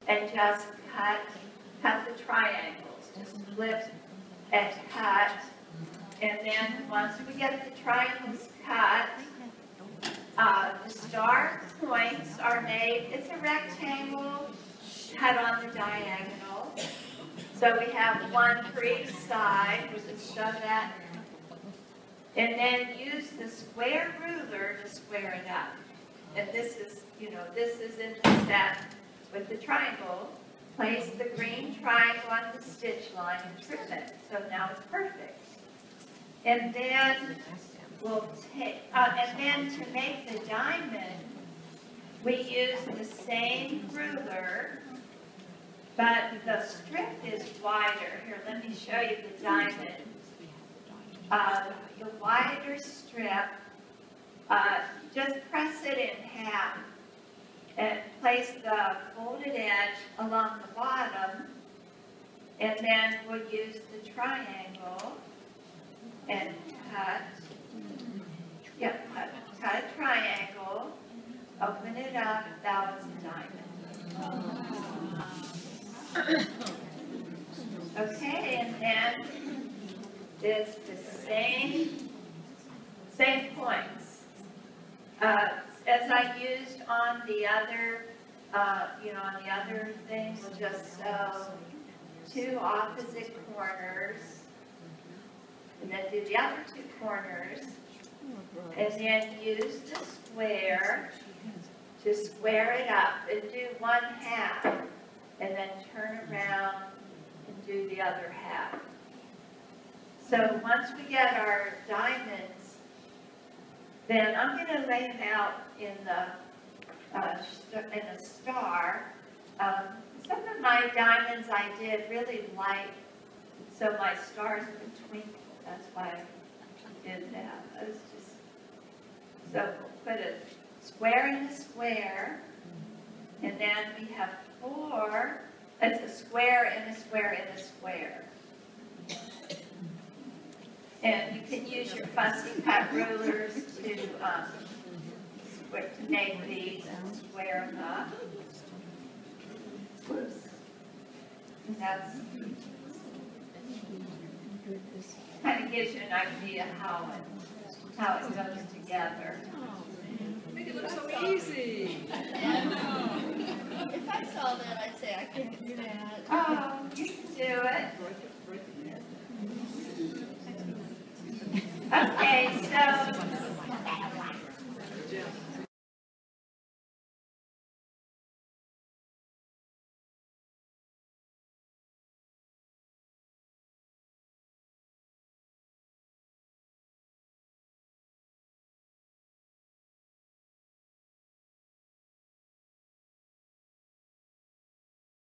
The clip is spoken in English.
and just cut the triangles. Just flip and cut. And then once we get the triangles cut, the star points are made. It's a rectangle cut on the diagonal. So we have one for each side. We can show that. And then use the square ruler to square it up. And this is, this is in the step with the triangle. Place the green triangle on the stitch line and trim it. So now it's perfect. And then we'll take, and then to make the diamond, we use the same ruler, but the strip is wider. Here, let me show you the diamond. The wider strip, just press it in half and place the folded edge along the bottom, and then we'll use the triangle and cut a triangle, open it up, that was a diamond. Okay, and then it's the same points. As I used on the other, on the other things, just sew two opposite corners, and then do the other two corners, and then use the square to square it up, and do one half, and then turn around and do the other half. So once we get our diamonds, then I'm going to lay them out in a star. Some of my diamonds I did really light, so my stars would twinkle. That's why I did that. It was just, so we'll put a square in a square, and then we have four. It's a square and a square and a square. And you can use your fussy cut rulers to make these and square them up. Whoops. And that's kind of gives you an idea how it goes together. Make it look so easy. If I saw that, I'd say I couldn't do that. Oh, you can do it. Okay, so